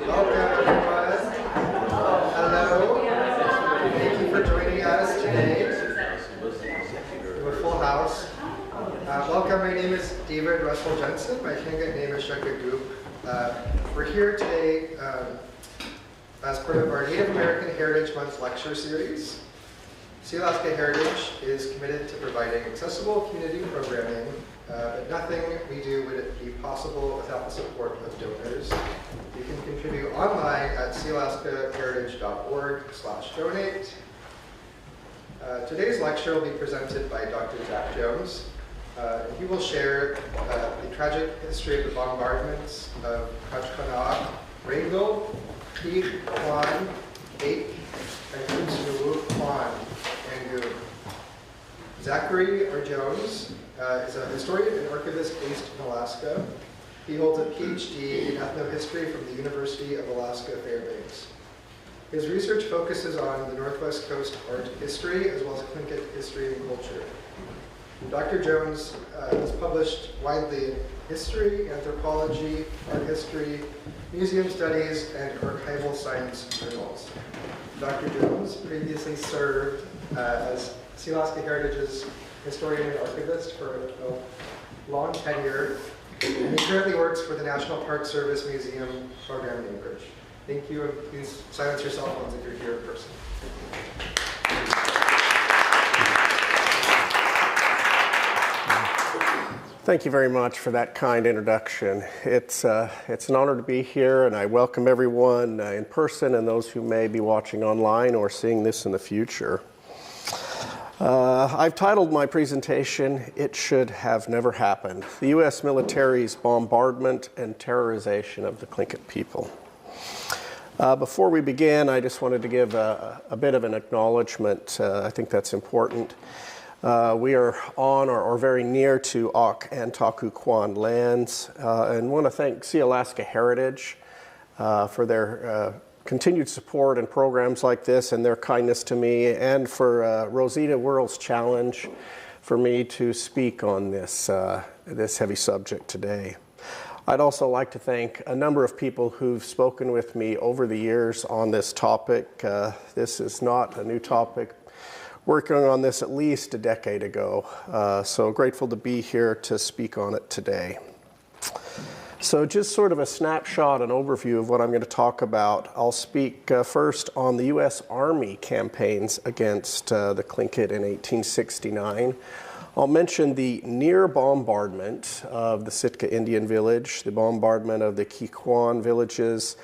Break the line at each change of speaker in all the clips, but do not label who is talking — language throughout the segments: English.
Welcome, everyone. Hello. Thank you for joining us today. We have a full house. Welcome, my name is David Russell Jensen. My Tlingit name is Kéex Kwáan. We're here today as part of our Native American Heritage Month lecture series. Sealaska Heritage is committed to providing accessible community programming, but nothing we do would be possible without the support of donors. You can contribute online at sealaskaheritage.org/donate. Today's lecture will be presented by Dr. Jack Jones. He will share the tragic history of the bombardments of Xutsnoowú Wrangell, Kéex Kwáan, Kake, and Xutsnoowú Kwán, Angoon. Zachary R. Jones is a historian and archivist based in Alaska. He holds a PhD in ethnohistory from the University of Alaska Fairbanks. His research focuses on the Northwest Coast art history as well as Tlingit history and culture. Dr. Jones has published widely in history, anthropology, art history, museum studies, and archival science journals. Dr. Jones previously served as Sealaska Heritage's historian and archivist for a long tenure, and he currently works for the National Park Service Museum program in Anchorage. Thank you, and please silence your cell phones if you're here in person.
Thank you very much for that kind introduction. It's an honor to be here, and I welcome everyone in person and those who may be watching online or seeing this in the future. I've titled my presentation, "It Should Have Never Happened: The U.S. Military's Bombardment and Terrorization of the Tlingit People." Before we begin, I just wanted to give a bit of an acknowledgement. I think that's important. We are on or very near to aachx and ʻāak'w Kwáan lands, and want to thank Sealaska Heritage for their continued support and programs like this and their kindness to me, and for Rosita World's challenge for me to speak on this heavy subject today. I'd also like to thank a number of people who've spoken with me over the years on this topic. This is not a new topic. Working on this at least a decade ago, so grateful to be here to speak on it today. So just sort of a snapshot, an overview of what I'm going to talk about. I'll speak first on the U.S. Army campaigns against the Tlingit in 1869. I'll mention the near bombardment of the Sitka Indian village, the bombardment of the Kéex Kwáan villages,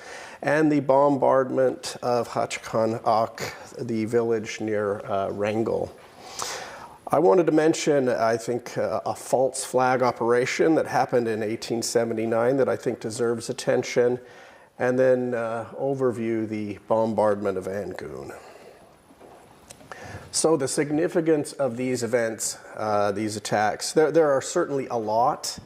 and the bombardment of haan.áak'w, the village near Wrangell. I wanted to mention, I think, a false flag operation that happened in 1879 that I think deserves attention, and then overview the bombardment of Angoon. So the significance of these events, these attacks, there are certainly a lot,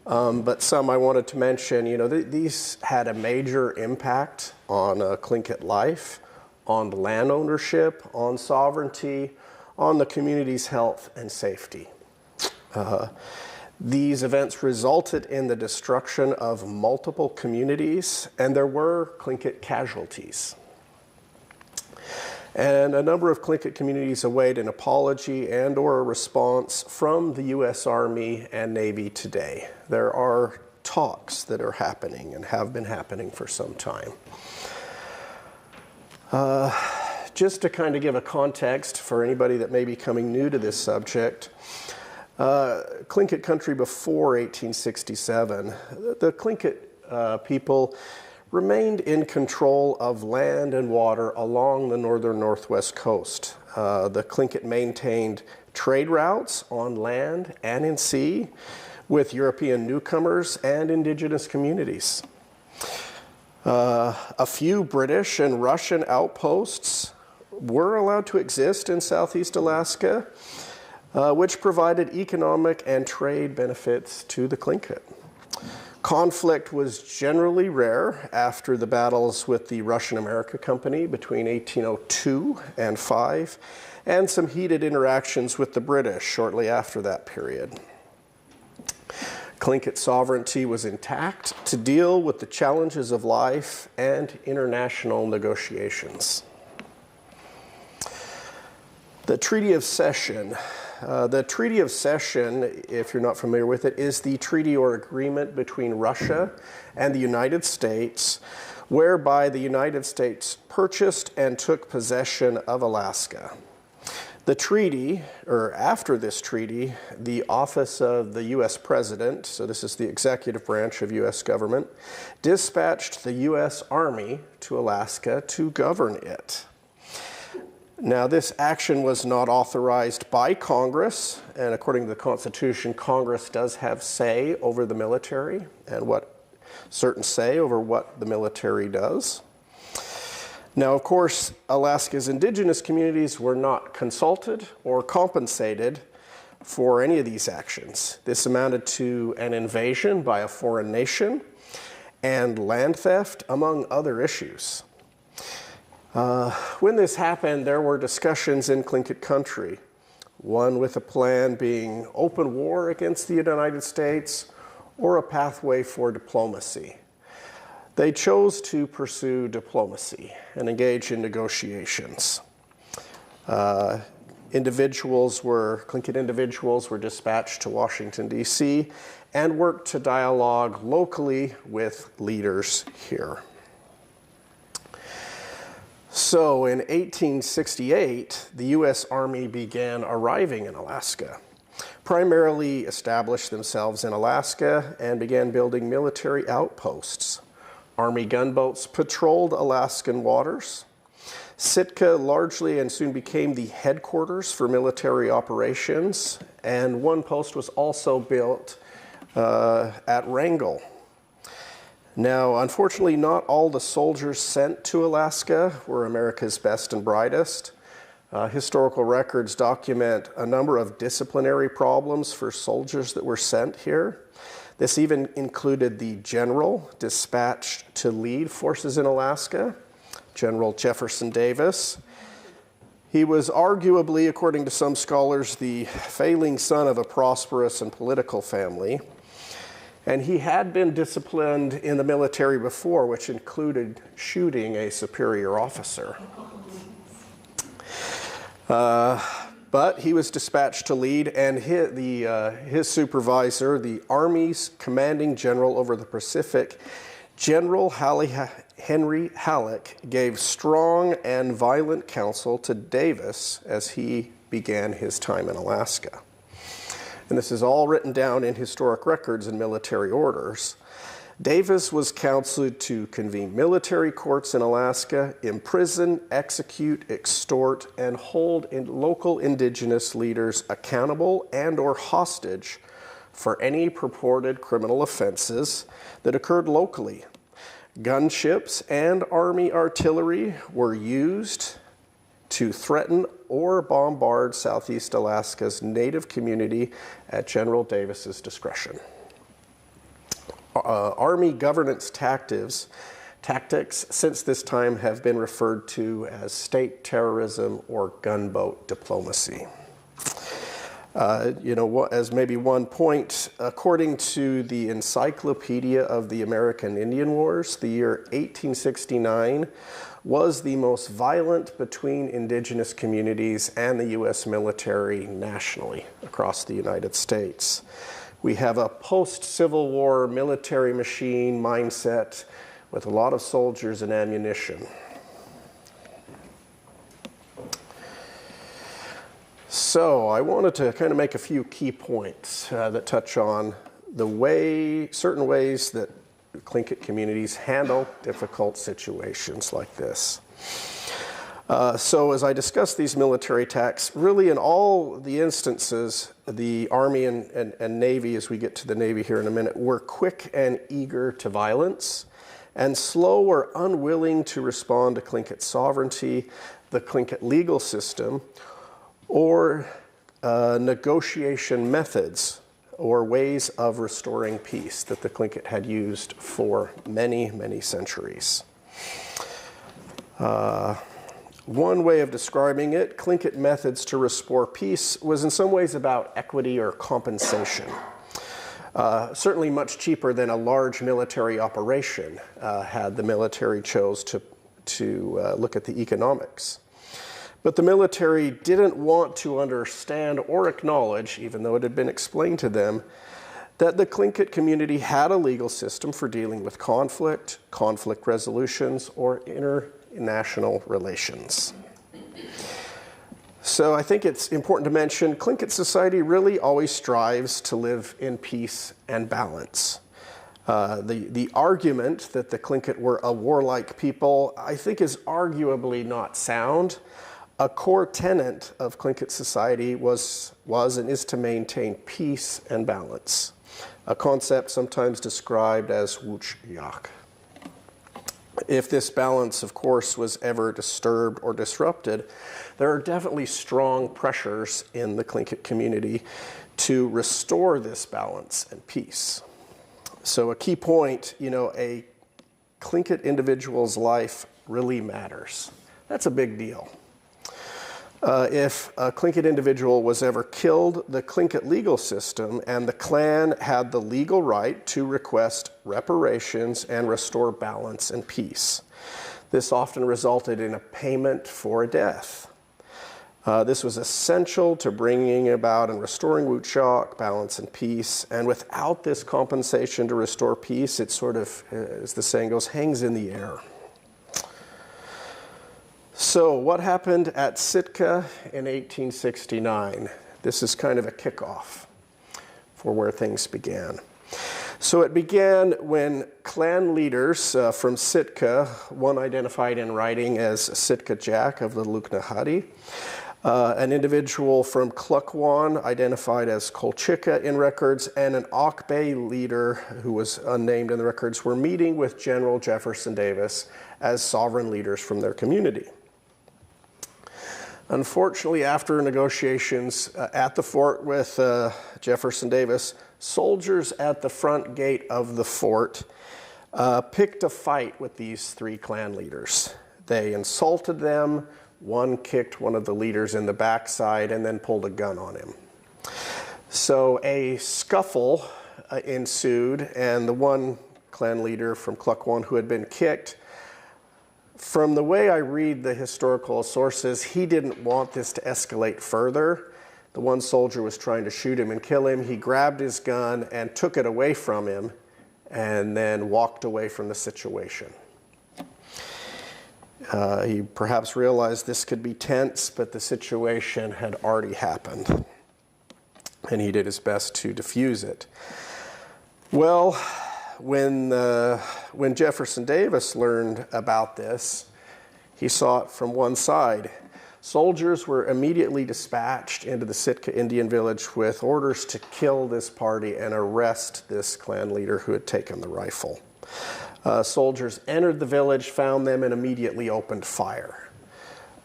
but some I wanted to mention. These had a major impact on Tlingit life, on land ownership, on sovereignty, on the community's health and safety. These events resulted in the destruction of multiple communities, and there were Tlingit casualties. And a number of Tlingit communities await an apology and or a response from the U.S. Army and Navy today. There are talks that are happening and have been happening for some time. Just to kind of give a context for anybody that may be coming new to this subject, Tlingit country before 1867, the Tlingit people remained in control of land and water along the northern northwest coast. The Tlingit maintained trade routes on land and in sea with European newcomers and indigenous communities. A few British and Russian outposts were allowed to exist in southeast Alaska, which provided economic and trade benefits to the Tlingit. Conflict was generally rare after the battles with the Russian America Company between 1802 and 5, and some heated interactions with the British shortly after that period. Tlingit sovereignty was intact to deal with the challenges of life and international negotiations. The Treaty of Cession. The Treaty of Cession, if you're not familiar with it, is the treaty or agreement between Russia and the United States, whereby the United States purchased and took possession of Alaska. The treaty, or after this treaty, the office of the U.S. President, so this is the executive branch of U.S. government, dispatched the U.S. Army to Alaska to govern it. Now, this action was not authorized by Congress, and according to the Constitution, Congress does have say over the military and certain say over what the military does. Now, of course, Alaska's indigenous communities were not consulted or compensated for any of these actions. This amounted to an invasion by a foreign nation and land theft, among other issues. When this happened, there were discussions in Tlingit country, one with a plan being open war against the United States or a pathway for diplomacy. They chose to pursue diplomacy and engage in negotiations. Tlingit individuals were dispatched to Washington, D.C., and worked to dialogue locally with leaders here. So in 1868, the U.S. Army began arriving in Alaska, primarily established themselves in Alaska and began building military outposts. Army gunboats patrolled Alaskan waters. Sitka largely and soon became the headquarters for military operations, and one post was also built at Wrangell. Now, unfortunately, not all the soldiers sent to Alaska were America's best and brightest. Historical records document a number of disciplinary problems for soldiers that were sent here. This even included the general dispatched to lead forces in Alaska, General Jefferson Davis. He was arguably, according to some scholars, the failing son of a prosperous and political family. And he had been disciplined in the military before, which included shooting a superior officer. But he was dispatched to lead, and his supervisor, the Army's commanding general over the Pacific, General Henry Halleck, gave strong and violent counsel to Davis as he began his time in Alaska. And this is all written down in historic records and military orders. Davis was counseled to convene military courts in Alaska, imprison, execute, extort, and hold local indigenous leaders accountable and or hostage for any purported criminal offenses that occurred locally. Gunships and Army artillery were used to threaten or bombard Southeast Alaska's Native community at General Davis's discretion. Army governance tactics since this time have been referred to as state terrorism or gunboat diplomacy. As maybe one point, according to the Encyclopedia of the American Indian Wars, the year 1869 was the most violent between indigenous communities and the U.S. military nationally across the United States. We have a post-Civil War military machine mindset with a lot of soldiers and ammunition. So I wanted to kind of make a few key points that touch on certain ways that Tlingit communities handle difficult situations like this. So as I discuss these military attacks, really in all the instances, the Army and Navy, as we get to the Navy here in a minute, were quick and eager to violence and slow or unwilling to respond to Tlingit sovereignty, the Tlingit legal system, or negotiation methods or ways of restoring peace that the Tlingit had used for many, many centuries. One way of describing it, Tlingit methods to restore peace, was in some ways about equity or compensation. Certainly much cheaper than a large military operation had the military chose to look at the economics. But the military didn't want to understand or acknowledge, even though it had been explained to them, that the Tlingit community had a legal system for dealing with conflict, conflict resolutions, or international relations. So I think it's important to mention Tlingit society really always strives to live in peace and balance. The argument that the Tlingit were a warlike people, I think, is arguably not sound. A core tenet of Tlingit society was and is to maintain peace and balance, a concept sometimes described as aachx. If this balance, of course, was ever disturbed or disrupted, there are definitely strong pressures in the Tlingit community to restore this balance and peace. So a key point, a Tlingit individual's life really matters. That's a big deal. If a Tlingit individual was ever killed, the Tlingit legal system and the clan had the legal right to request reparations and restore balance and peace. This often resulted in a payment for a death. This was essential to bringing about and restoring aachx, balance and peace. And without this compensation to restore peace, it sort of, as the saying goes, hangs in the air. So what happened at Sitka in 1869? This is kind of a kickoff for where things began. So it began when clan leaders from Sitka, one identified in writing as Sitka Jack of the Luknahadi, an individual from Kéex Kwáan identified as Kolchika in records, and an aachx leader who was unnamed in the records were meeting with General Jefferson Davis as sovereign leaders from their community. Unfortunately, after negotiations at the fort with Jefferson Davis, soldiers at the front gate of the fort picked a fight with these three clan leaders. They insulted them. One kicked one of the leaders in the backside and then pulled a gun on him. So a scuffle ensued, and the one clan leader from Kéex Kwáan who had been kicked, from the way I read the historical sources, he didn't want this to escalate further. The one soldier was trying to shoot him and kill him. He grabbed his gun and took it away from him and then walked away from the situation. He perhaps realized this could be tense, but the situation had already happened, and he did his best to defuse it. Well, when Jefferson Davis learned about this, he saw it from one side. Soldiers were immediately dispatched into the Sitka Indian village with orders to kill this party and arrest this clan leader who had taken the rifle. Soldiers entered the village, found them, and immediately opened fire.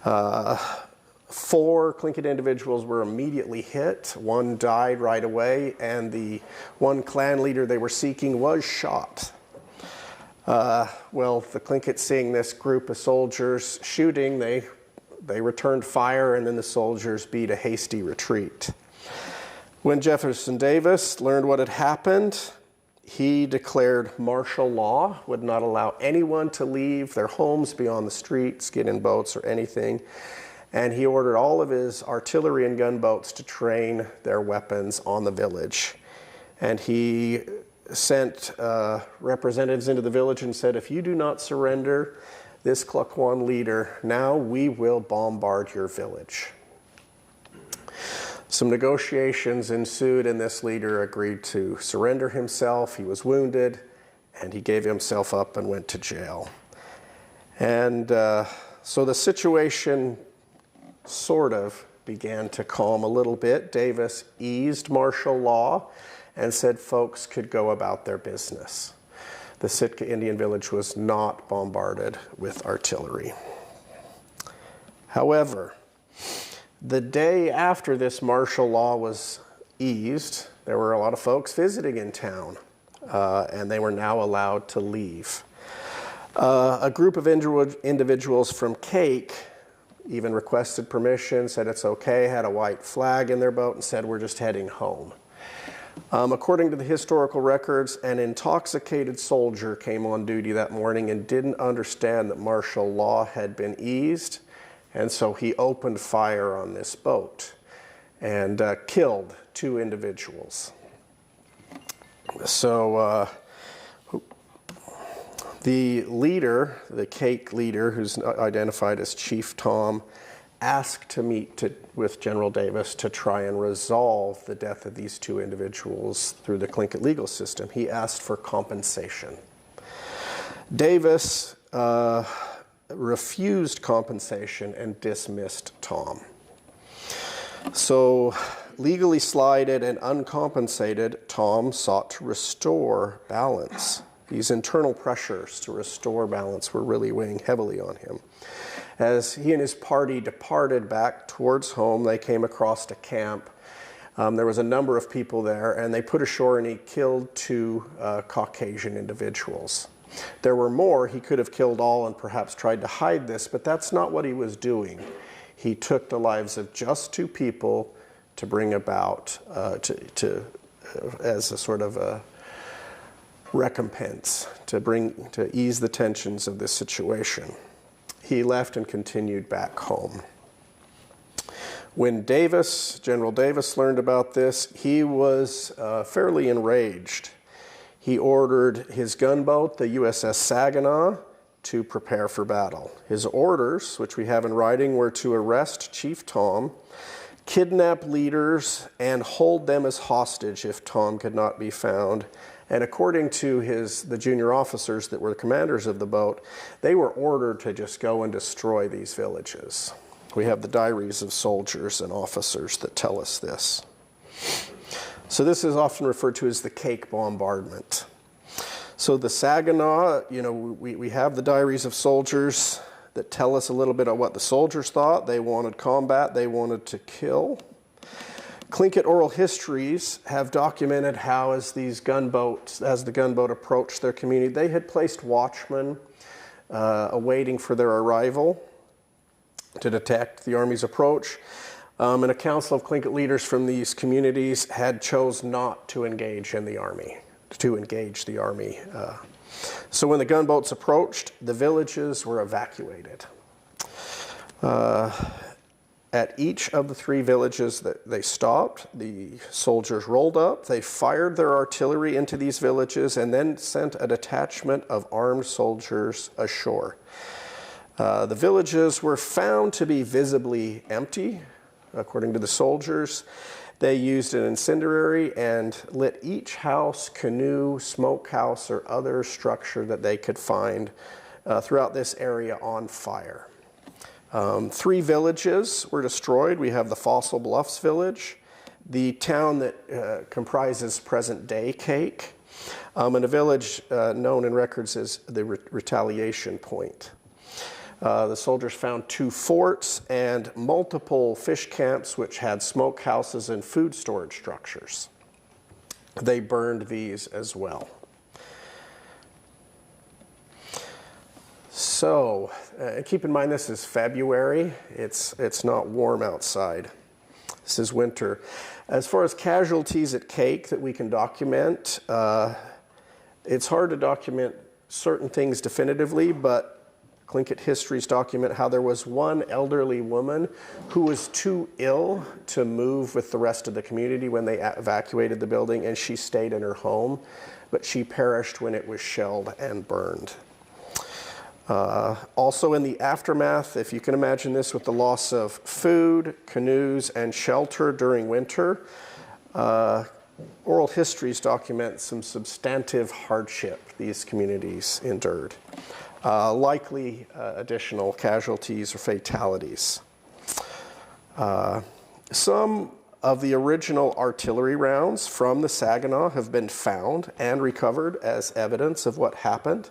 4 Tlingit individuals were immediately hit. One died right away, and the one clan leader they were seeking was shot. Well, the Tlingit, seeing this group of soldiers shooting, they returned fire, and then the soldiers beat a hasty retreat. When Jefferson Davis learned what had happened, he declared martial law, would not allow anyone to leave their homes beyond the streets, get in boats or anything. And he ordered all of his artillery and gunboats to train their weapons on the village. And he sent representatives into the village and said, if you do not surrender this Kéex Kwáan leader, now we will bombard your village. Some negotiations ensued, and this leader agreed to surrender himself. He was wounded, and he gave himself up and went to jail. And so the situation sort of began to calm a little bit. Davis eased martial law and said folks could go about their business. The Sitka Indian village was not bombarded with artillery. However, the day after this martial law was eased, there were a lot of folks visiting in town, and they were now allowed to leave. A group of individuals from Kake even requested permission, said it's okay, had a white flag in their boat, and said we're just heading home. According to the historical records, an intoxicated soldier came on duty that morning and didn't understand that martial law had been eased, and so he opened fire on this boat and killed 2 individuals. So the leader, the Kake leader, who's identified as Chief Tom, asked to meet with General Davis to try and resolve the death of these 2 individuals through the Tlingit legal system. He asked for compensation. Davis refused compensation and dismissed Tom. So, legally slighted and uncompensated, Tom sought to restore balance. These internal pressures to restore balance were really weighing heavily on him. As he and his party departed back towards home, they came across a camp. There was a number of people there, and they put ashore and he killed 2 Caucasian individuals. There were more. He could have killed all and perhaps tried to hide this, but that's not what he was doing. He took the lives of just 2 people to bring about, as a sort of a recompense, to ease the tensions of this situation. He left and continued back home. When General Davis learned about this, he was fairly enraged. He ordered his gunboat, the USS Saginaw, to prepare for battle. His orders, which we have in writing, were to arrest Chief Tom, kidnap leaders, and hold them as hostage if Tom could not be found. And according to the junior officers that were commanders of the boat, they were ordered to just go and destroy these villages. We have the diaries of soldiers and officers that tell us this. So this is often referred to as the Kake bombardment. So the Saginaw, we have the diaries of soldiers that tell us a little bit of what the soldiers thought. They wanted combat, they wanted to kill. Tlingit oral histories have documented how as the gunboat approached their community, they had placed watchmen awaiting for their arrival to detect the army's approach. And a council of Tlingit leaders from these communities had chose not to engage the army. So when the gunboats approached, the villages were evacuated. At each of the 3 villages that they stopped, the soldiers rolled up, they fired their artillery into these villages, and then sent a detachment of armed soldiers ashore. The villages were found to be visibly empty, according to the soldiers. They used an incendiary and lit each house, canoe, smokehouse, or other structure that they could find throughout this area on fire. 3 villages were destroyed. We have the Fossil Bluffs village, the town that comprises present-day Kake, and a village known in records as the Retaliation Point. The soldiers found 2 forts and multiple fish camps which had smokehouses and food storage structures. They burned these as well. So, keep in mind this is February. It's not warm outside. This is winter. As far as casualties at Kake that we can document, it's hard to document certain things definitively, but Tlingit histories document how there was one elderly woman who was too ill to move with the rest of the community when they evacuated the building, and she stayed in her home, but she perished when it was shelled and burned. Also in the aftermath, if you can imagine this, with the loss of food, canoes, and shelter during winter, oral histories document some substantive hardship these communities endured. Likely additional casualties or fatalities. Some of the original artillery rounds from the Saginaw have been found and recovered as evidence of what happened.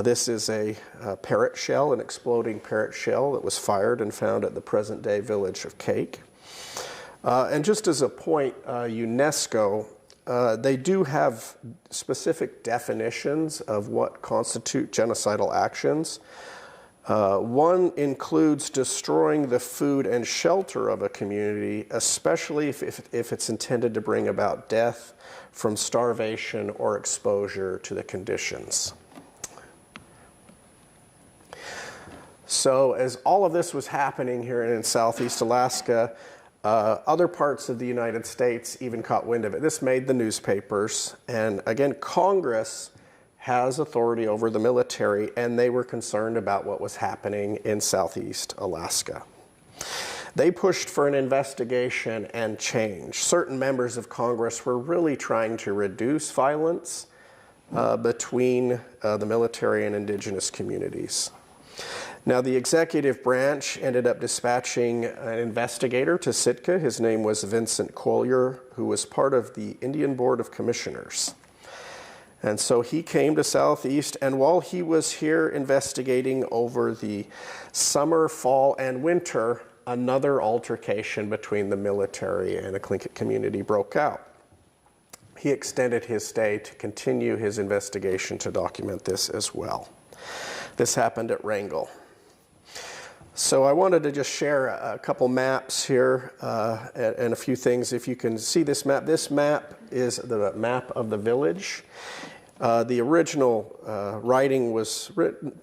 This is a parrot shell, an exploding parrot shell that was fired and found at the present-day village of Kake. And just as a point, UNESCO, they do have specific definitions of what constitute genocidal actions. One includes destroying the food and shelter of a community, especially if it's intended to bring about death from starvation or exposure to the conditions. So as all of this was happening here in Southeast Alaska, other parts of the United States even caught wind of it. This made the newspapers, and again, Congress has authority over the military, and they were concerned about what was happening in Southeast Alaska. They pushed for an investigation and change. Certain members of Congress were really trying to reduce violence between the military and indigenous communities. Now, the executive branch ended up dispatching an investigator to Sitka. His name was Vincent Collier, who was part of the Indian Board of Commissioners. And so he came to Southeast, and while he was here investigating over the summer, fall, and winter, another altercation between the military and the Tlingit community broke out. He extended his stay to continue his investigation to document this as well. This happened at Wrangell. So I wanted to just share a couple maps here and a few things. If you can see this map is the map of the village. The original writing was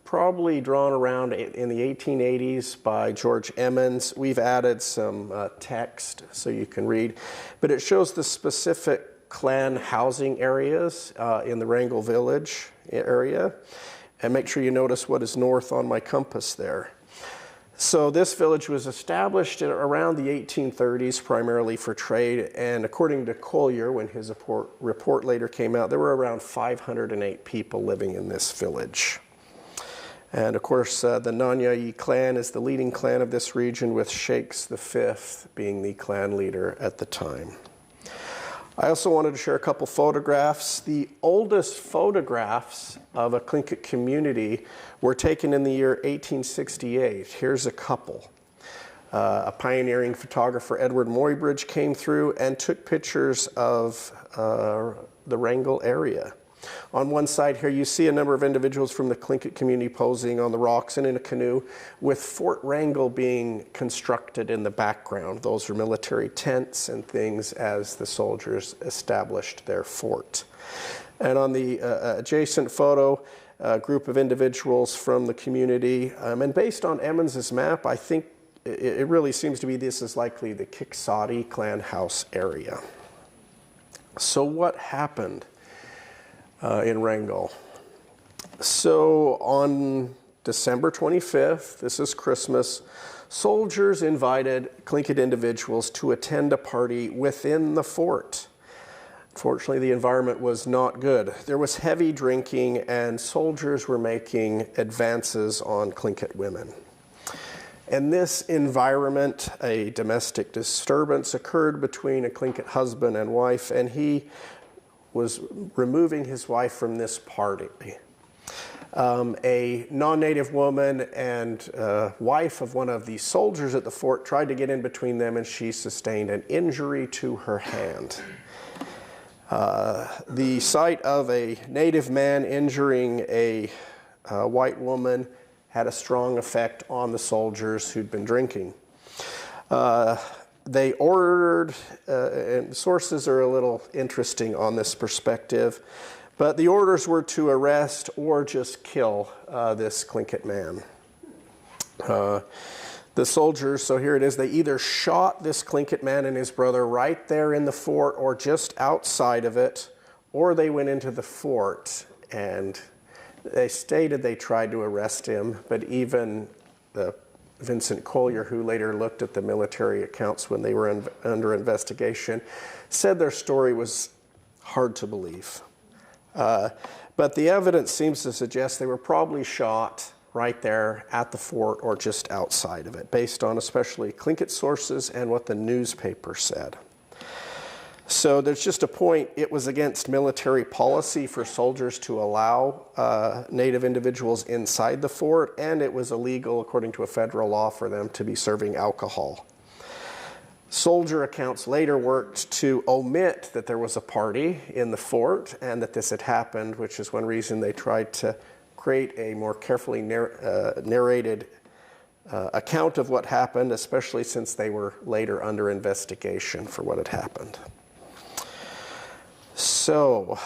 probably drawn around in the 1880s by George Emmons. We've added some text so you can read, but it shows the specific clan housing areas in the Wrangell Village area. And make sure you notice what is north on my compass there. So this village was established around the 1830s primarily for trade, and according to Collier, when his report later came out, there were around 508 people living in this village. And of course, the Nanyai clan is the leading clan of this region, with Shakes V being the clan leader at the time. I also wanted to share a couple photographs. The oldest photographs of a Tlingit community were taken in the year 1868. Here's a couple. A pioneering photographer, Edward Muybridge, came through and took pictures of the Wrangell area. On one side here, you see a number of individuals from the Tlingit community posing on the rocks and in a canoe, with Fort Wrangell being constructed in the background. Those are military tents and things as the soldiers established their fort. And on the adjacent photo, a group of individuals from the community. And based on Emmons's map, I think it really seems to be this is likely the Kéex clan house area. So what happened in Wrangell? So on December 25th, this is Christmas, soldiers invited Tlingit individuals to attend a party within the fort. Fortunately, the environment was not good. There was heavy drinking, and soldiers were making advances on Tlingit women. In this environment, a domestic disturbance occurred between a Tlingit husband and wife, and he was removing his wife from this party. A non-native woman and wife of one of the soldiers at the fort tried to get in between them, and she sustained an injury to her hand. The sight of a native man injuring a white woman had a strong effect on the soldiers who'd been drinking. They ordered, and sources are a little interesting on this perspective, but the orders were to arrest or just kill this Tlingit man. The soldiers, so here it is, they either shot this Tlingit man and his brother right there in the fort or just outside of it, or they went into the fort, and they stated they tried to arrest him, but even the Vincent Collier, who later looked at the military accounts when they were under investigation, said their story was hard to believe. But the evidence seems to suggest they were probably shot right there at the fort or just outside of it, based on especially Tlingit sources and what the newspaper said. So there's just a point, it was against military policy for soldiers to allow Native individuals inside the fort, and it was illegal, according to a federal law, for them to be serving alcohol. Soldier accounts later worked to omit that there was a party in the fort and that this had happened, which is one reason they tried to create a more carefully narrated account of what happened, especially since they were later under investigation for what had happened. So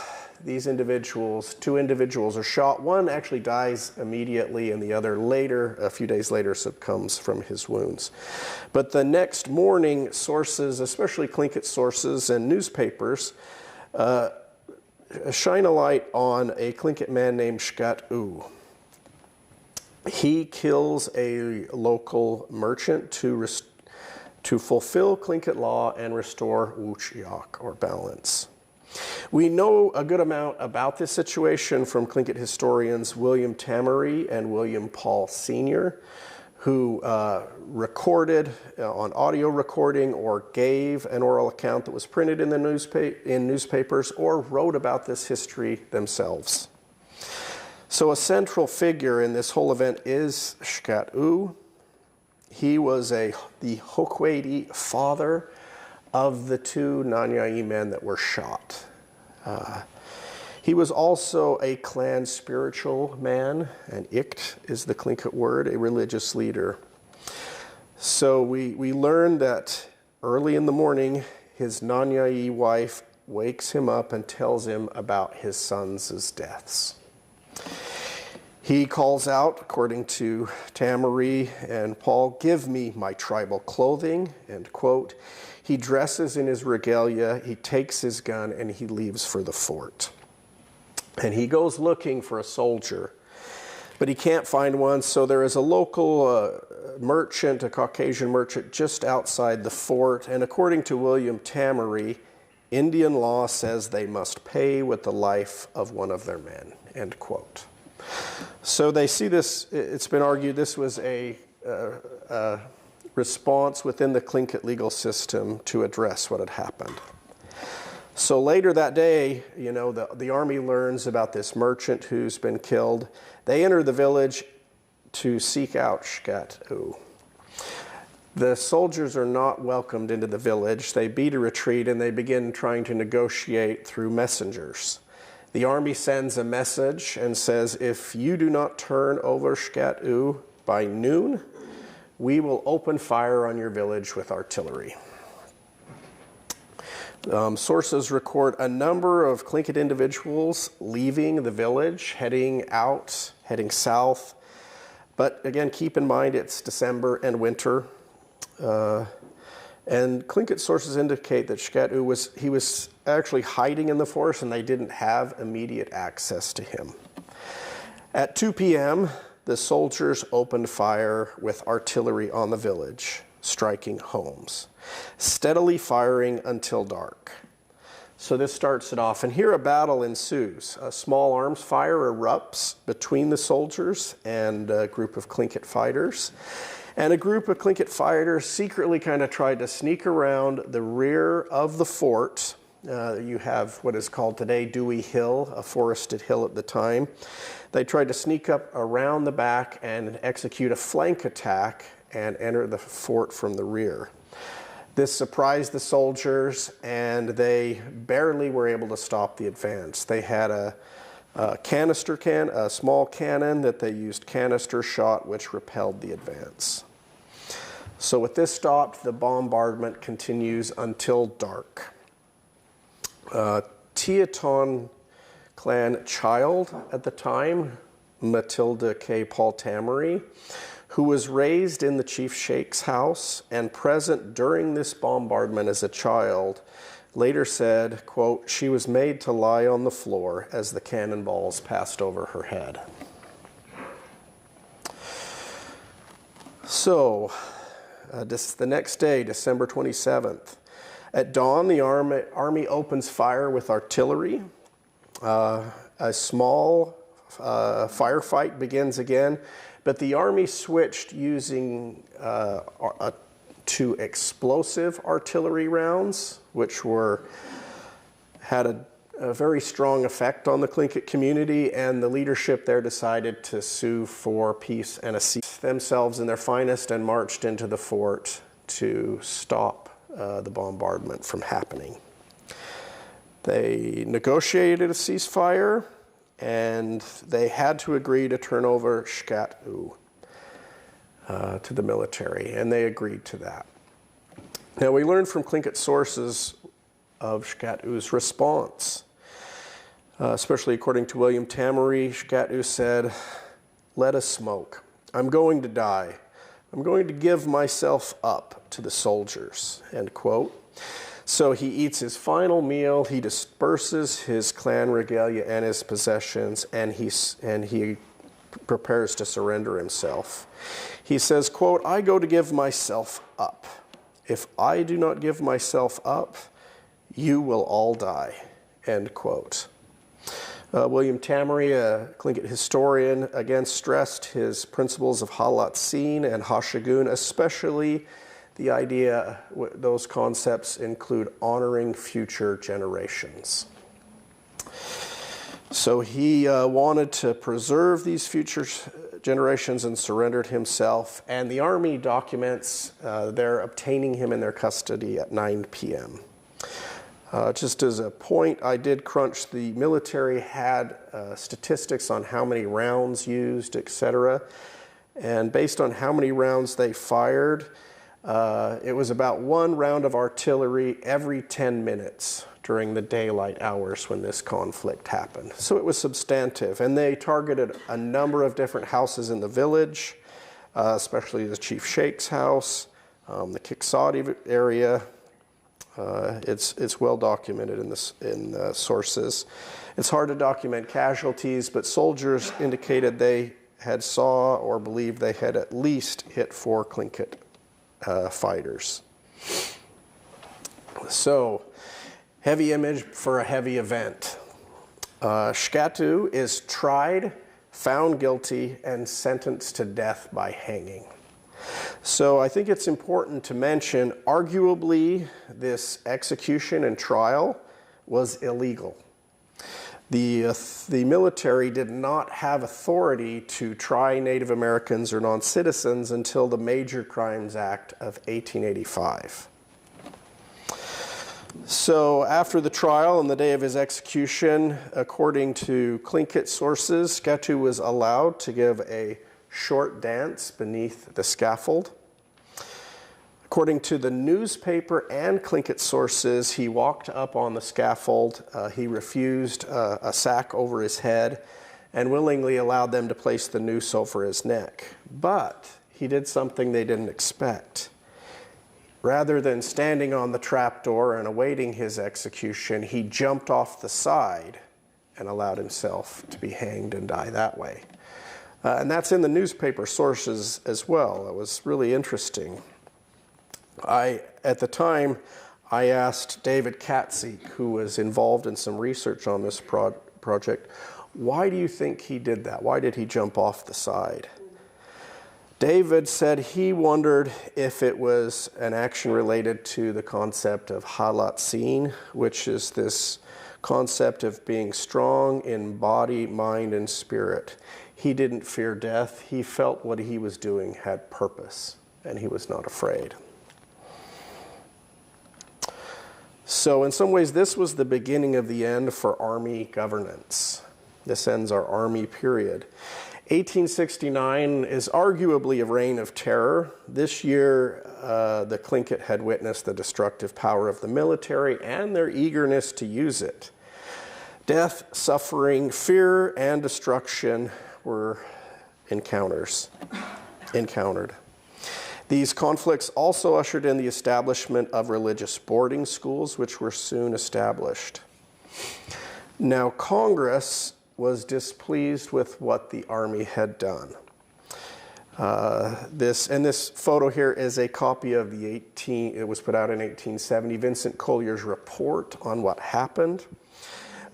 these individuals, 2 individuals are shot. One actually dies immediately, and the other later, a few days later, succumbs from his wounds. But the next morning, sources, especially Tlingit sources and newspapers, shine a light on a Tlingit man named Xutsnoowú. He kills a local merchant to fulfill Tlingit law and restore aachx, or balance. We know a good amount about this situation from Tlingit historians William Tamery and William Paul Sr., who recorded on audio recording or gave an oral account that was printed in the newspapers or wrote about this history themselves. So a central figure in this whole event is Xutsnoowú. He was the Hokwedi father of the 2 Nanyai men that were shot. He was also a clan spiritual man, and aachx is the Tlingit word, a religious leader. So we learn that early in the morning, his Nanyai wife wakes him up and tells him about his sons' deaths. He calls out, according to Tamery and Paul, "Give me my tribal clothing," end quote. He dresses in his regalia, he takes his gun, and he leaves for the fort. And he goes looking for a soldier, but he can't find one, so there is a local merchant, a Caucasian merchant, just outside the fort, and according to William Tamery, Indian law says they must pay with the life of one of their men, end quote. So they see this, it's been argued this was a response within the Tlingit legal system to address what had happened. So later that day, you know, the army learns about this merchant who's been killed. They enter the village to seek out Xutsnoowú. The soldiers are not welcomed into the village. They beat a retreat and they begin trying to negotiate through messengers. The army sends a message and says, if you do not turn over Xutsnoowú by noon, we will open fire on your village with artillery. Sources record a number of Tlingit individuals leaving the village, heading south. But again, keep in mind it's December and winter. And Tlingit sources indicate that Xutsnoowú was actually hiding in the forest and they didn't have immediate access to him. At 2 p.m., the soldiers opened fire with artillery on the village, striking homes, steadily firing until dark. So this starts it off, and here a battle ensues. A small arms fire erupts between the soldiers and a group of Tlingit fighters. And a group of Tlingit fighters secretly kind of tried to sneak around the rear of the fort. You have what is called today Dewey Hill, a forested hill at the time. They tried to sneak up around the back and execute a flank attack and enter the fort from the rear. This surprised the soldiers, and they barely were able to stop the advance. They had a small cannon that they used canister shot, which repelled the advance. So with this stopped, the bombardment continues until dark. Teton clan child at the time, Matilda K. Paul Tamery, who was raised in the Chief Sheikh's house and present during this bombardment as a child, later said, quote, she was made to lie on the floor as the cannonballs passed over her head. So, the next day, December 27th, at dawn, the army opens fire with artillery. A small firefight begins again, but the army switched using to explosive artillery rounds, which had a very strong effect on the Tlingit community, and the leadership there decided to sue for peace and a cease themselves in their finest and marched into the fort to stop the bombardment from happening. They negotiated a ceasefire, and they had to agree to turn over Xutsnoowú to the military, and they agreed to that. Now, we learned from Tlingit sources of Xutsnoowú's response, especially according to William Tamery. Xutsnoowú said, "Let us smoke. I'm going to die. I'm going to give myself up to the soldiers," end quote. So he eats his final meal, he disperses his clan regalia and his possessions, and he prepares to surrender himself. He says, quote, "I go to give myself up. If I do not give myself up, you will all die," end quote. William Tamery, a Tlingit historian, again stressed his principles of haan.áak'w and hashagun, especially the idea, those concepts include honoring future generations. So he wanted to preserve these future generations and surrendered himself, and the army documents they're obtaining him in their custody at 9 p.m. Just as a point, I did crunch. The military had statistics on how many rounds used, etc. And based on how many rounds they fired, it was about 1 round of artillery every 10 minutes during the daylight hours when this conflict happened. So it was substantive. And they targeted a number of different houses in the village, especially the Chief Sheikh's house, the Kéex Kwáan area. It's well documented in the sources. It's hard to document casualties, but soldiers indicated they had saw or believed they had at least hit 4 Tlingit fighters. So, heavy image for a heavy event. Xutsnoowú is tried, found guilty, and sentenced to death by hanging. So I think it's important to mention, arguably, this execution and trial was illegal. The military did not have authority to try Native Americans or non-citizens until the Major Crimes Act of 1885. So after the trial and the day of his execution, according to Tlingit sources, Xutsnoowú was allowed to give a short dance beneath the scaffold. According to the newspaper and Tlingit sources, he walked up on the scaffold. He refused a sack over his head and willingly allowed them to place the noose over his neck. But he did something they didn't expect. Rather than standing on the trapdoor and awaiting his execution, he jumped off the side and allowed himself to be hanged and die that way. And that's in the newspaper sources as well. It was really interesting. At the time, I asked David Katze, who was involved in some research on this project, why do you think he did that? Why did he jump off the side? David said he wondered if it was an action related to the concept of haan.áak'w, which is this concept of being strong in body, mind, and spirit. He didn't fear death. He felt what he was doing had purpose, and he was not afraid. So in some ways, this was the beginning of the end for Army governance. This ends our Army period. 1869 is arguably a reign of terror. This year, the Tlingit had witnessed the destructive power of the military and their eagerness to use it. Death, suffering, fear, and destruction were encountered. These conflicts also ushered in the establishment of religious boarding schools, which were soon established. Now, Congress was displeased with what the Army had done. This photo here is a copy of it was put out in 1870, Vincent Collier's report on what happened.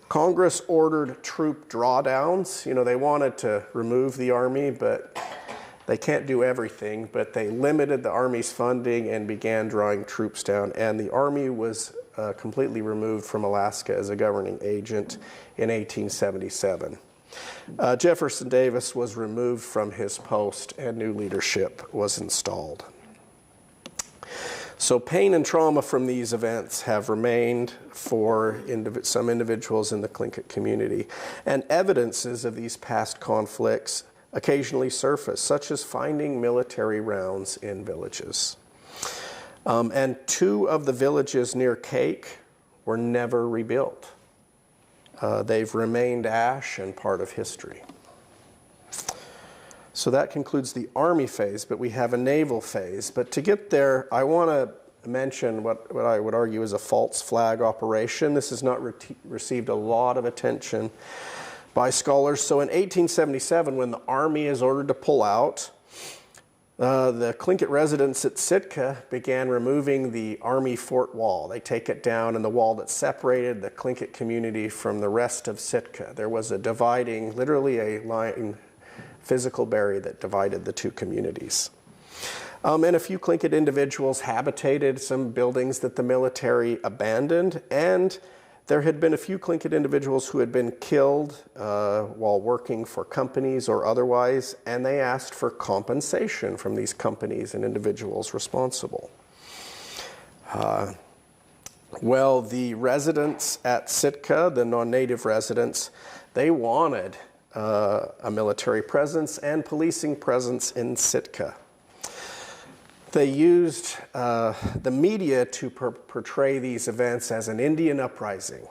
Congress ordered troop drawdowns. You know, they wanted to remove the Army, but they can't do everything, but they limited the Army's funding and began drawing troops down, and the Army was completely removed from Alaska as a governing agent in 1877. Jefferson Davis was removed from his post and new leadership was installed. So pain and trauma from these events have remained for some individuals in the Tlingit community. And evidences of these past conflicts occasionally surface, such as finding military rounds in villages. And 2 of the villages near Kake were never rebuilt. They've remained ash and part of history. So that concludes the Army phase, but we have a naval phase. But to get there, I want to mention what I would argue is a false flag operation. This has not received a lot of attention by scholars. So in 1877, when the Army is ordered to pull out, the Tlingit residents at Sitka began removing the Army fort wall. They take it down, and the wall that separated the Tlingit community from the rest of Sitka. There was a dividing, literally a line, physical barrier that divided the 2 communities. And a few Tlingit individuals habitated some buildings that the military abandoned, and there had been a few Tlingit individuals who had been killed while working for companies or otherwise, and they asked for compensation from these companies and individuals responsible. Well, the residents at Sitka, the non-native residents, they wanted a military presence and policing presence in Sitka. They used the media to portray these events as an Indian uprising.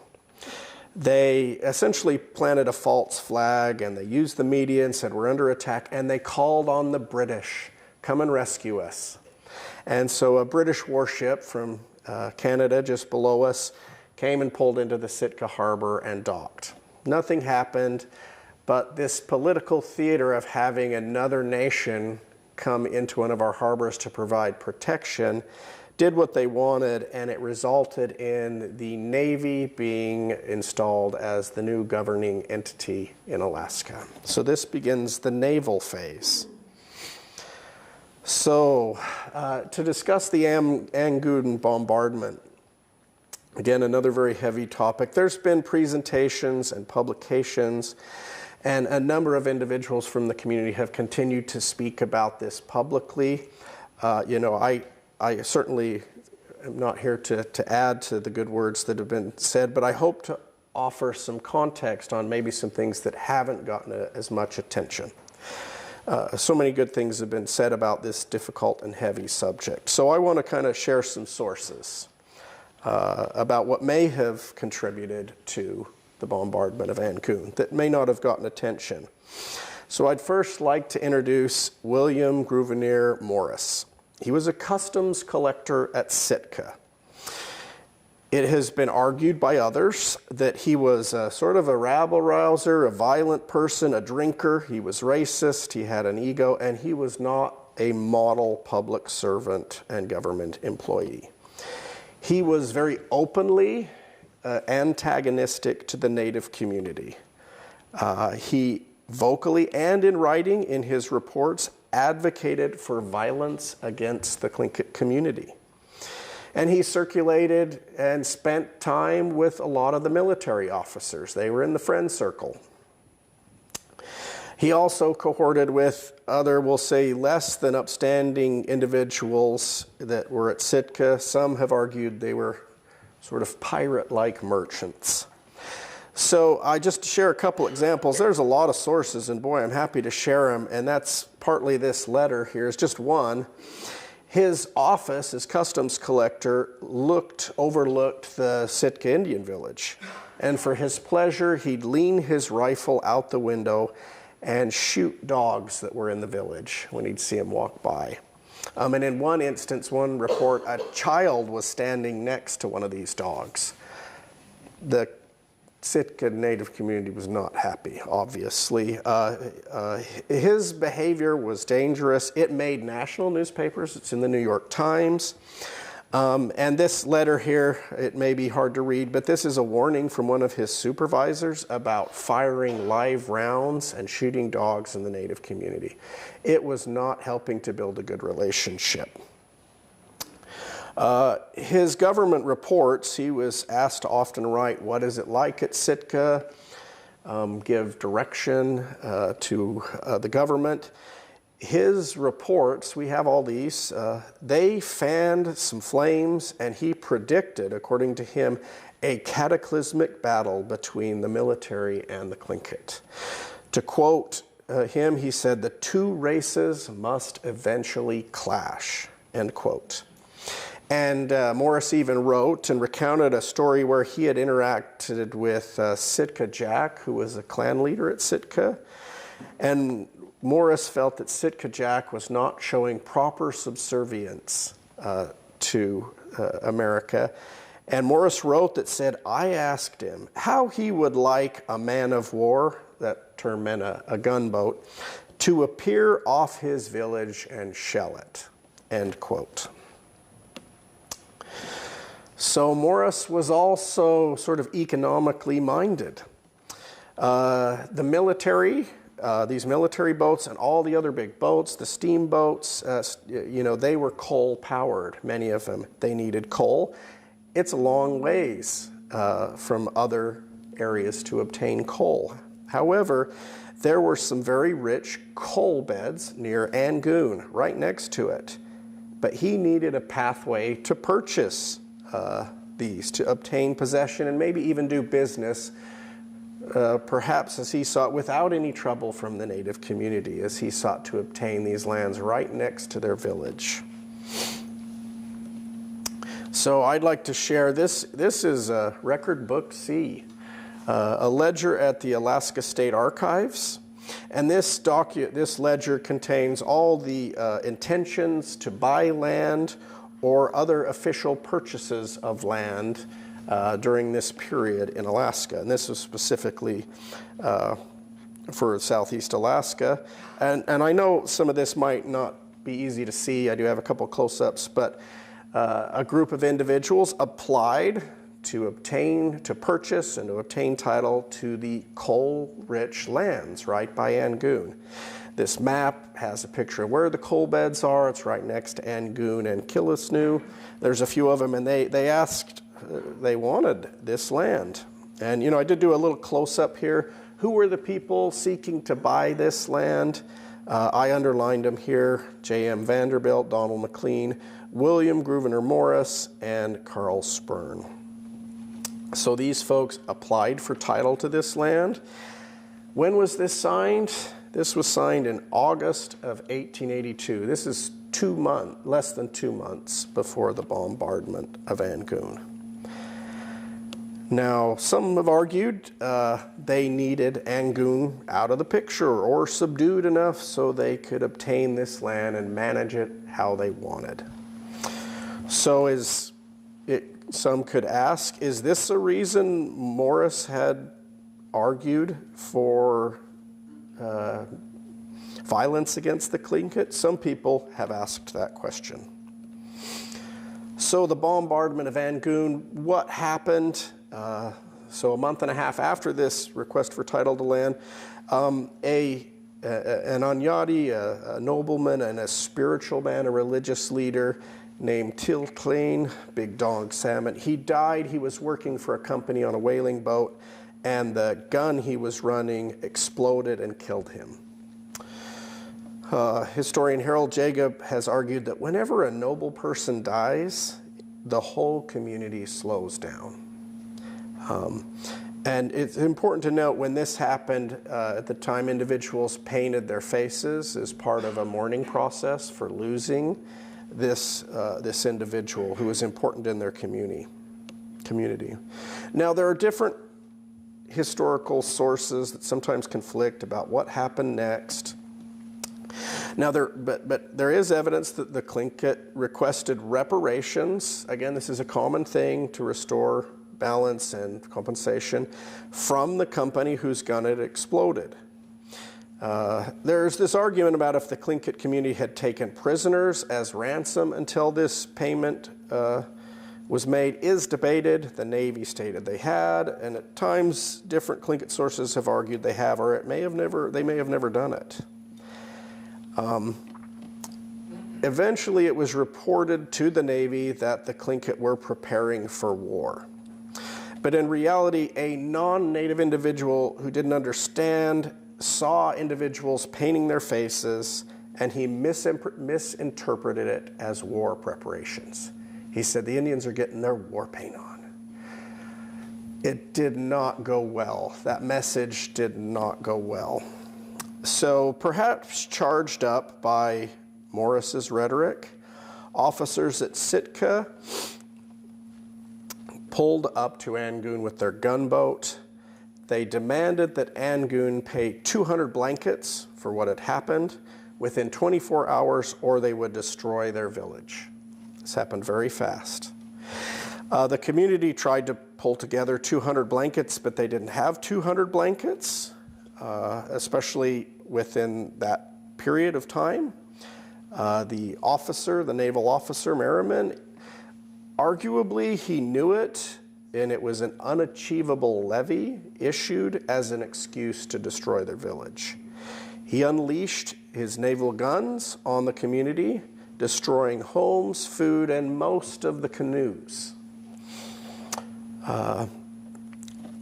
They essentially planted a false flag, and they used the media and said, we're under attack, and they called on the British, come and rescue us. And so a British warship from Canada just below us came and pulled into the Sitka harbor and docked. Nothing happened. But this political theater of having another nation come into one of our harbors to provide protection did what they wanted, and it resulted in the Navy being installed as the new governing entity in Alaska. So this begins the naval phase. So to discuss the Angoon bombardment, again, another very heavy topic. There's been presentations and publications, and a number of individuals from the community have continued to speak about this publicly. I certainly am not here to add to the good words that have been said, but I hope to offer some context on maybe some things that haven't gotten as much attention. So many good things have been said about this difficult and heavy subject. So I want to kind of share some sources about what may have contributed to the bombardment of Angoon that may not have gotten attention. So I'd first like to introduce William Gouverneur Morris. He was a customs collector at Sitka. It has been argued by others that he was sort of a rabble-rouser, a violent person, a drinker. He was racist, he had an ego, and he was not a model public servant and government employee. He was very openly antagonistic to the Native community. He vocally and in writing in his reports advocated for violence against the Tlingit community. And he circulated and spent time with a lot of the military officers. They were in the friend circle. He also cohorted with other, we'll say, less than upstanding individuals that were at Sitka. Some have argued they were sort of pirate-like merchants. So I just share a couple examples. There's a lot of sources, and boy, I'm happy to share them, and that's partly this letter here is just one. His office as customs collector overlooked the Sitka Indian village, and for his pleasure, he'd lean his rifle out the window and shoot dogs that were in the village when he'd see them walk by. And in one instance, one report, a child was standing next to one of these dogs. The Sitka Native community was not happy, obviously. His behavior was dangerous. It made national newspapers. It's in the New York Times. And this letter here, it may be hard to read, but this is a warning from one of his supervisors about firing live rounds and shooting dogs in the Native community. It was not helping to build a good relationship. His government reports, he was asked to often write, what is it like at Sitka, give direction to the government. his reports, we have all these, they fanned some flames, and he predicted, according to him, a cataclysmic battle between the military and the Tlingit. To quote him, he said, "The two races must eventually clash," end quote. And Morris even wrote and recounted a story where he had interacted with Sitka Jack, who was a clan leader at Sitka. And Morris felt that Sitka Jack was not showing proper subservience to America. And Morris wrote that said, "I asked him how he would like a man of war," that term meant a gunboat, "to appear off his village and shell it," end quote. So Morris was also sort of economically minded. The military, these military boats and all the other big boats, the steamboats, they were coal powered, many of them. They needed coal. It's a long ways from other areas to obtain coal. However, there were some very rich coal beds near Angoon, right next to it. But he needed a pathway to purchase these, to obtain possession and maybe even do business, perhaps as he sought, without any trouble from the native community, as he sought to obtain these lands right next to their village. So I'd like to share this. This is Record Book C, a ledger at the Alaska State Archives. And this ledger contains all the intentions to buy land or other official purchases of land during this period in Alaska. And this is specifically for Southeast Alaska. And I know some of this might not be easy to see. I do have a couple close-ups, but a group of individuals applied to purchase and to obtain title to the coal-rich lands right by Angoon. This map has a picture of where the coal beds are. It's right next to Angoon and Xutsnoowú. There's a few of them, and they wanted this land. And I did do a little close-up here. Who were the people seeking to buy this land? I underlined them here: J.M. Vanderbilt, Donald McLean, William Grosvenor Morris, and Carl Spurn. So these folks applied for title to this land. When was this signed? This was signed in August of 1882. This is less than 2 months before the bombardment of Angoon. Now, some have argued they needed Angoon out of the picture or subdued enough so they could obtain this land and manage it how they wanted. So some could ask, is this a reason Morris had argued for violence against the Tlingit? Some people have asked that question. So the bombardment of Angoon, what happened? So a month and a half after this request for title to land, an Anyati, a nobleman and a spiritual man, a religious leader named Tlingit, Big Dog Salmon, he died. He was working for a company on a whaling boat, and the gun he was running exploded and killed him. Historian Harold Jacob has argued that whenever a noble person dies, the whole community slows down. And it's important to note when this happened, at the time individuals painted their faces as part of a mourning process for losing this individual who was important in their community. Now, there are different historical sources that sometimes conflict about what happened next. Now, there is evidence that the Tlingit requested reparations. Again, this is a common thing to restore balance and compensation from the company whose gun had exploded. There's this argument about if the Tlingit community had taken prisoners as ransom until this payment was made is debated. The Navy stated they had, and at times different Tlingit sources have argued they have, or they may have never done it. Eventually, it was reported to the Navy that the Tlingit were preparing for war. But in reality, a non-native individual who didn't understand saw individuals painting their faces and he misinterpreted it as war preparations. He said the Indians are getting their war paint on. It did not go well. That message did not go well. So perhaps charged up by Morris's rhetoric, officers at Sitka pulled up to Angoon with their gunboat. They demanded that Angoon pay 200 blankets for what had happened within 24 hours, or they would destroy their village. This happened very fast. The community tried to pull together 200 blankets, but they didn't have 200 blankets, especially within that period of time. The officer, the naval officer, Merriman, arguably he knew it, and it was an unachievable levy issued as an excuse to destroy their village. He unleashed his naval guns on the community, destroying homes, food, and most of the canoes.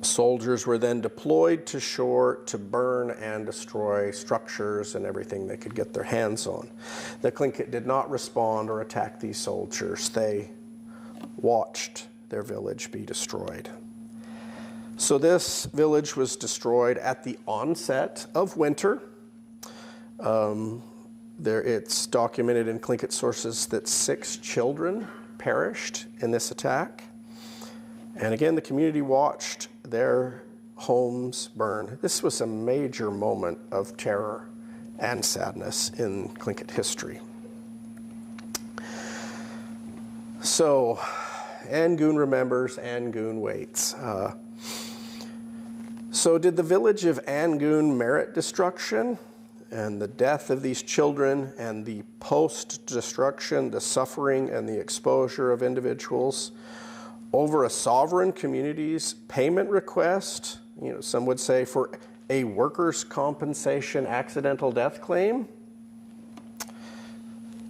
Soldiers were then deployed to shore to burn and destroy structures and everything they could get their hands on. The Tlingit did not respond or attack these soldiers. They watched their village be destroyed. So this village was destroyed at the onset of winter. It's documented in Tlingit sources that 6 children perished in this attack. And again, the community watched their homes burn. This was a major moment of terror and sadness in Tlingit history. So, Angoon remembers, Angoon waits. So did the village of Angoon merit destruction? And the death of these children and the post-destruction, the suffering and the exposure of individuals over a sovereign community's payment request, some would say for a workers' compensation accidental death claim?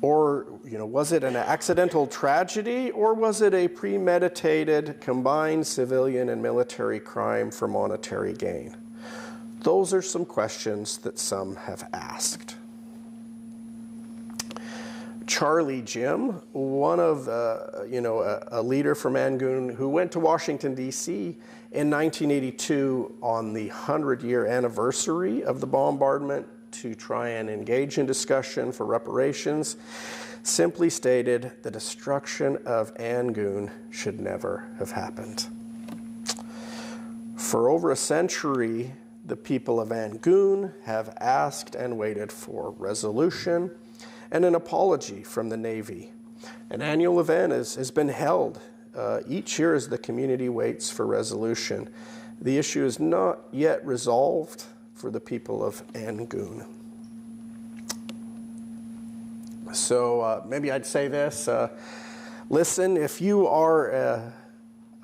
Or, was it an accidental tragedy, or was it a premeditated, combined civilian and military crime for monetary gain? Those are some questions that some have asked. Charlie Jim, one of a leader from Angoon who went to Washington, D.C. in 1982 on the 100-year anniversary of the bombardment to try and engage in discussion for reparations, simply stated the destruction of Angoon should never have happened. For over a century, the people of Angoon have asked and waited for resolution and an apology from the Navy. An annual event has been held each year as the community waits for resolution. The issue is not yet resolved for the people of Angoon. So maybe I'd say this. Listen, if you are,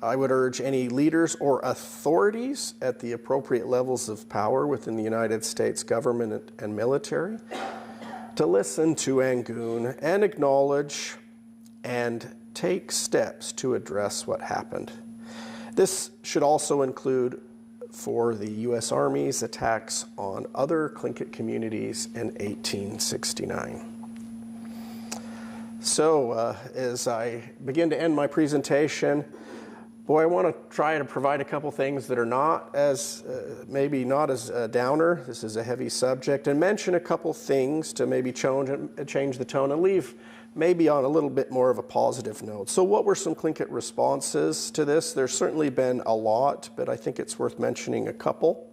I would urge any leaders or authorities at the appropriate levels of power within the United States government and military to listen to Angoon and acknowledge and take steps to address what happened. This should also include for the U.S. Army's attacks on other Tlingit communities in 1869. So as I begin to end my presentation, I want to try to provide a couple things that are not as, maybe not as a downer. This is a heavy subject, and mention a couple things to maybe change the tone and leave maybe on a little bit more of a positive note. So what were some Tlingit responses to this? There's certainly been a lot, but I think it's worth mentioning a couple.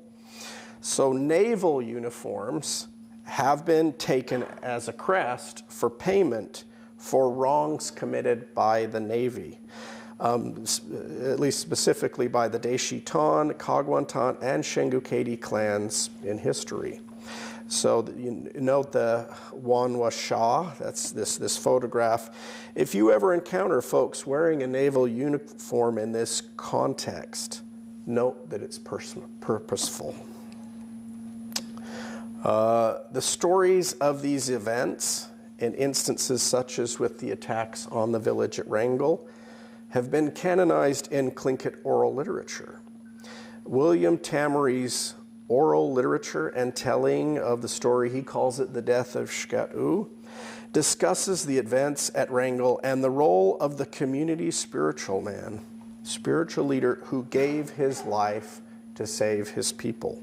So naval uniforms have been taken as a crest for payment for wrongs committed by the Navy. At least specifically by the Deescalate, Kwáan, and Xutsnoowú clans in history. So you note the Wanwasha, that's this photograph. If you ever encounter folks wearing a naval uniform in this context, note that it's purposeful. The stories of these events, in instances such as with the attacks on the village at Wrangell, have been canonized in Tlingit oral literature. William Tamery's oral literature and telling of the story, he calls it the death of Xutsnoowú, discusses the events at Wrangell and the role of the community spiritual man, spiritual leader who gave his life to save his people.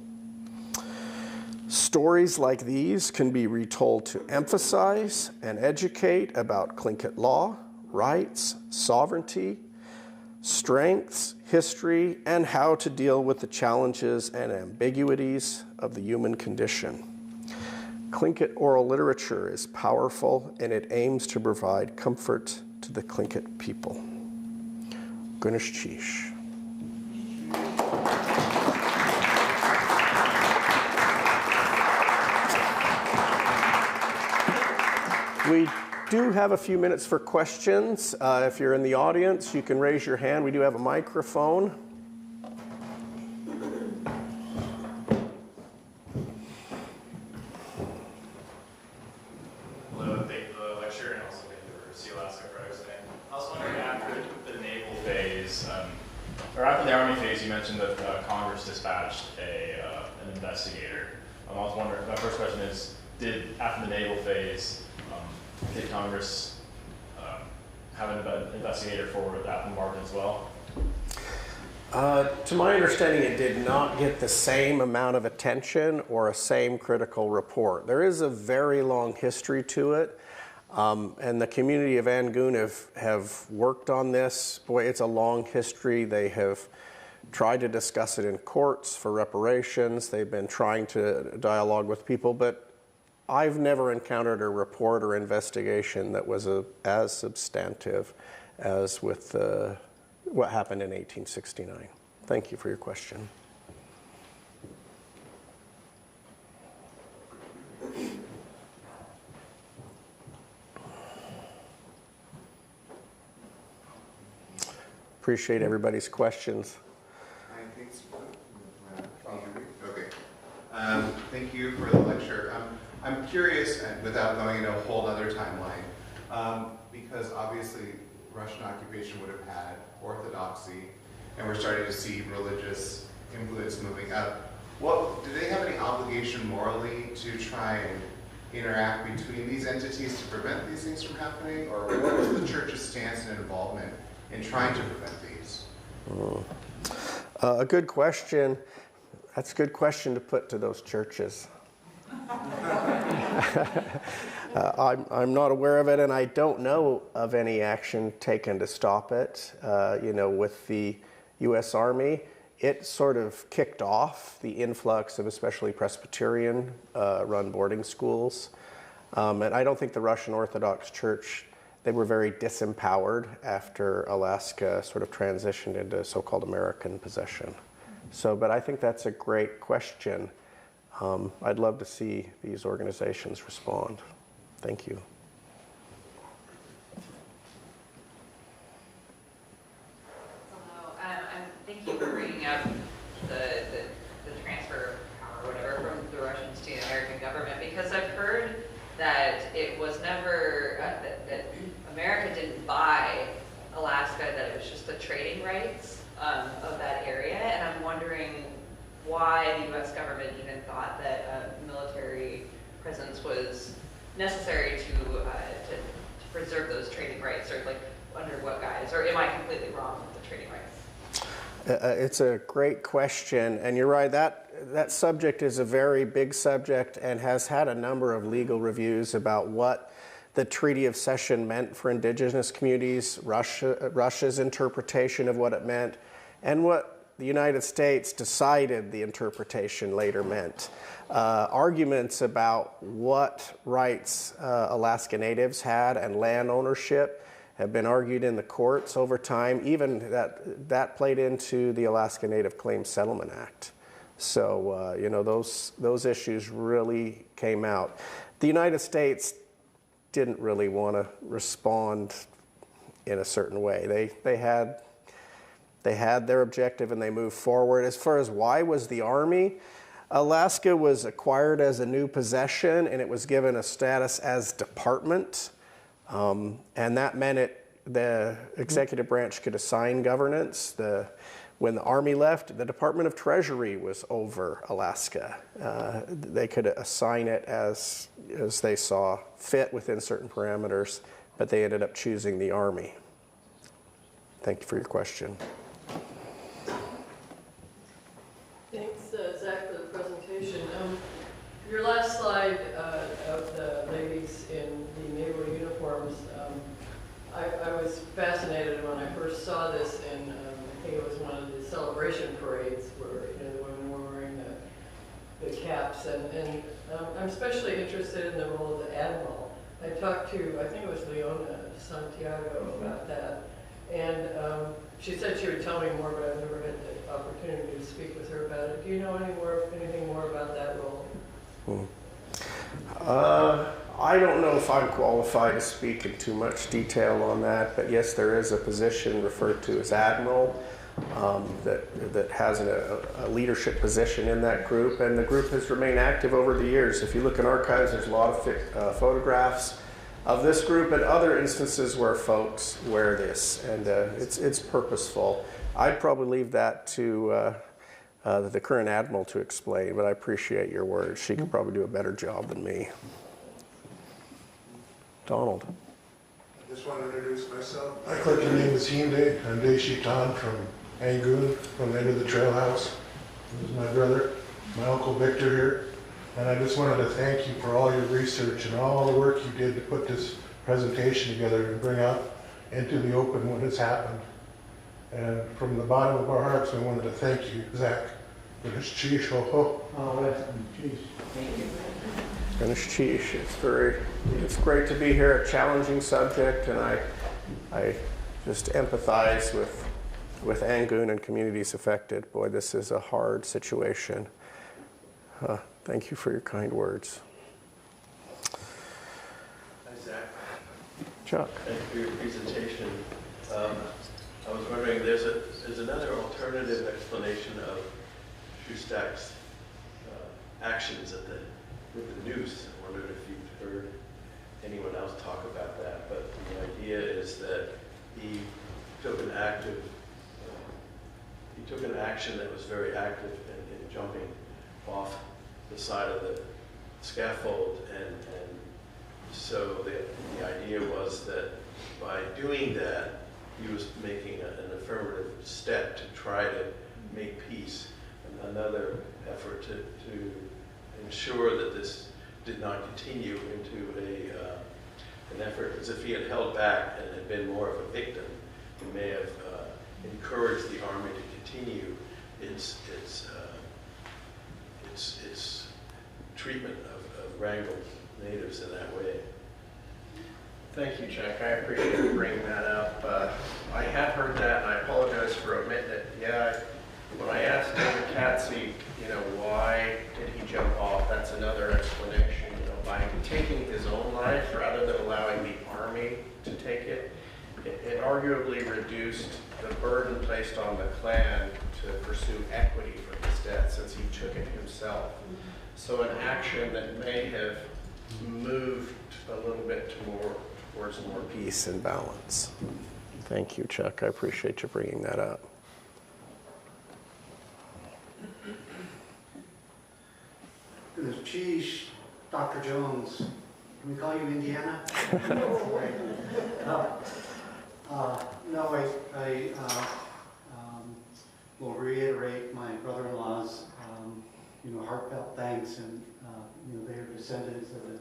Stories like these can be retold to emphasize and educate about Tlingit law, rights, sovereignty, strengths, history, and how to deal with the challenges and ambiguities of the human condition. Tlingit oral literature is powerful, and it aims to provide comfort to the Tlingit people. Gunesh Chish. We do have a few minutes for questions. If you're in the audience, you can raise your hand. We do have a microphone.
Hello, thank you for the lecture, and also thank you for Sealaska for hosting. I was wondering, after the naval phase, or after the Army phase, you mentioned that Congress dispatched an investigator. I was wondering, my first question is, after the naval phase, did Congress have an investigator for that bombardment as well?
To my understanding, it did not get the same amount of attention or a same critical report. There is a very long history to it, and the community of Angoon have worked on this. Boy, it's a long history. They have tried to discuss it in courts for reparations. They've been trying to dialogue with people, but I've never encountered a report or investigation that was as substantive as with what happened in 1869. Thank you for your question. Appreciate everybody's questions.
I think so. Okay. Thank you for the lecture. I'm curious, and without going into a whole other timeline, because obviously Russian occupation would have had orthodoxy, and we're starting to see religious influence moving up. Do they have any obligation morally to try and interact between these entities to prevent these things from happening? Or what was the church's stance and involvement in trying to prevent these?
A good question. That's a good question to put to those churches. I'm not aware of it, and I don't know of any action taken to stop it. With the U.S. Army, it sort of kicked off the influx of especially Presbyterian-run boarding schools. And I don't think the Russian Orthodox Church, they were very disempowered after Alaska sort of transitioned into so-called American possession. But I think that's a great question. I'd love to see these organizations respond. Thank you.
Hello. Thank you for bringing up the transfer of power or whatever from the Russians to the American government, because I've heard that it was never, that America didn't buy Alaska, that it was just the trading rights of that area, and I'm wondering why the U.S. government even thought that a military presence was necessary to preserve those trading rights, or like under what guise, or am I completely wrong with the trading rights?
It's a great question, and you're right, that subject is a very big subject and has had a number of legal reviews about what the Treaty of Cession meant for indigenous communities, Russia's interpretation of what it meant, and what the United States decided the interpretation later meant. Arguments about what rights Alaska Natives had and land ownership have been argued in the courts over time. Even that played into the Alaska Native Claims Settlement Act. So, those issues really came out. The United States didn't really want to respond in a certain way. They had their objective and they moved forward. As far as why was the Army, Alaska was acquired as a new possession and it was given a status as department. And that meant the executive branch could assign governance. When the Army left, the Department of Treasury was over Alaska. They could assign it as they saw fit within certain parameters, but they ended up choosing the Army. Thank you for your question.
Thanks, Zach, for the presentation. Your last slide of the ladies in the naval uniforms, I was fascinated when I first saw this in, I think it was one of the celebration parades where the women were wearing the caps. And I'm especially interested in the role of the admiral. I talked to, I think it was Leona Santiago about that. And she said she would tell me more, but I've never had the opportunity to speak with her about it. Do you know anything more about that role?
I don't know if I'm qualified to speak in too much detail on that, but yes, there is a position referred to as admiral that has a leadership position in that group, and the group has remained active over the years. If you look in archives, there's a lot of photographs of this group and other instances where folks wear this, and it's purposeful. I'd probably leave that to the current admiral to explain, but I appreciate your words. She could probably do a better job than me. Donald.
I just want to introduce myself. I thought your name was Hyundai. I'm Deescalate from Angoon, from the end of the trail house. This is my brother, my Uncle Victor here. And I just wanted to thank you for all your research and all the work you did to put this presentation together and bring out into the open what has happened. And from the bottom of our hearts, we wanted to thank you, Zach, for this cheese. Ho ho. Oh, that's cheese.
Thank you.
Finish cheese. It's great to be here. A challenging subject, and I just empathize with Angoon and communities affected. Boy, this is a hard situation. Thank you for your kind words.
Hi, Zach.
Chuck.
Thank you for your presentation. I was wondering, there's another alternative explanation of Xutsnoowú's actions with the noose. I wondered if you've heard anyone else talk about that. But the idea is that he took an action that was very active in jumping off the side of the scaffold, and so the idea was that by doing that, he was making an affirmative step to try to make peace. And another effort to ensure that this did not continue into an effort as if he had held back and had been more of a victim. He may have encouraged the army to continue its treatment of Wrangell natives in that way.
Thank you, Chuck. I appreciate you bringing that up. I had heard that, and I apologize for omitting it. Yeah, when I asked David Katzig, why did he jump off, that's another explanation. By taking his own life rather than allowing the army to take it, it arguably reduced the burden placed on the clan to pursue equity for his death, since he took it himself. So an action that may have moved a little bit towards more peace and balance. Thank you, Chuck. I appreciate you bringing that up.
Goodness, geez, Dr. Jones, can we call you Indiana? No, I will reiterate my brother-in-law's heartfelt thanks, and they are descendants of the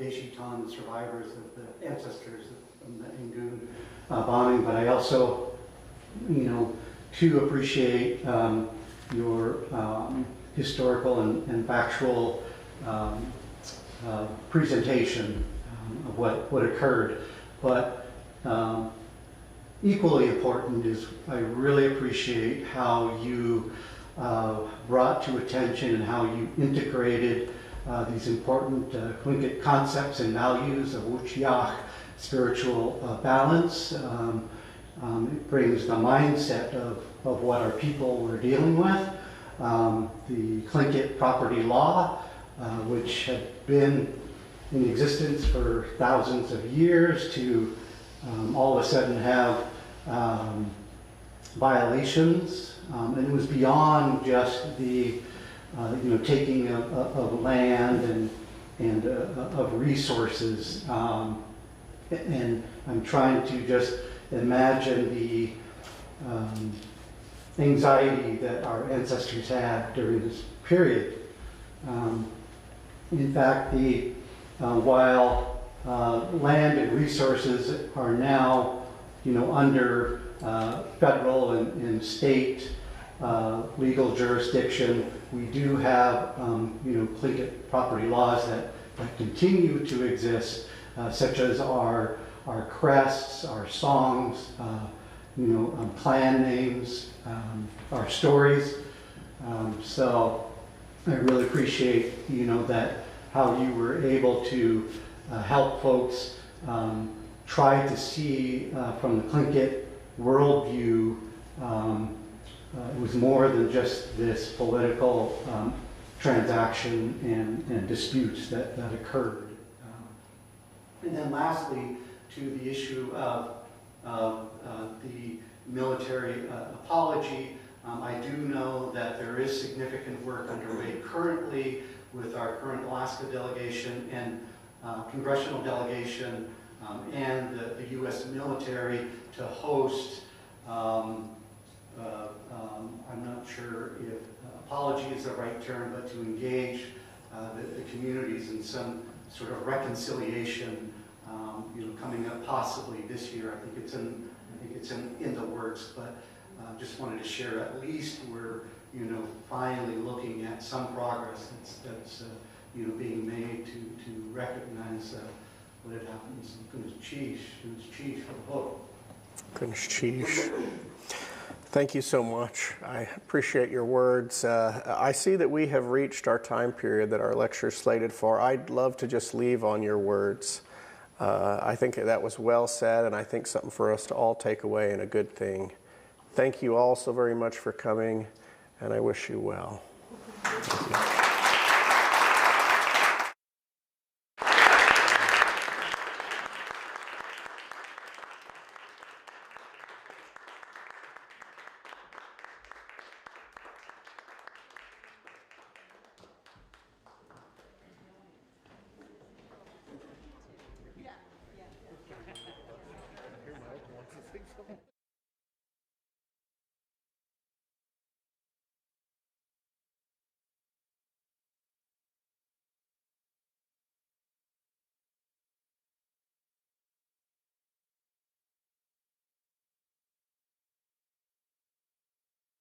Deescalate survivors of the ancestors of the Angoon bombing. But I also, too appreciate your historical and factual presentation of what occurred. But equally important is I really appreciate how you brought to attention and how you integrated these important Tlingit concepts and values of aachx, spiritual balance. It brings the mindset of what our people were dealing with. The Tlingit property law, which had been in existence for thousands of years, to all of a sudden have violations And it was beyond just the taking of land and of resources. And I'm trying to just imagine the anxiety that our ancestors had during this period. In fact, while land and resources are now, under federal and state legal jurisdiction, we do have, Tlingit property laws that continue to exist, such as our crests, our songs, clan names, our stories. So I really appreciate, that how you were able to help folks try to see from the Tlingit worldview. It was more than just this political transaction and disputes that occurred. And then lastly, to the issue of the military apology, I do know that there is significant work underway currently with our current Alaska delegation and congressional delegation and the U.S. military to host, I'm not sure if apology is the right term, but to engage the communities in some sort of reconciliation, coming up possibly this year. I think it's in the works, but just wanted to share at least we're finally looking at some progress that's being made to recognize what had happened. Goodness cheese for the hope.
Goodness cheese. Thank you so much. I appreciate your words. I see that we have reached our time period that our lecture is slated for. I'd love to just leave on your words. I think that was well said, and I think something for us to all take away and a good thing. Thank you all so very much for coming, and I wish you well. Thank you.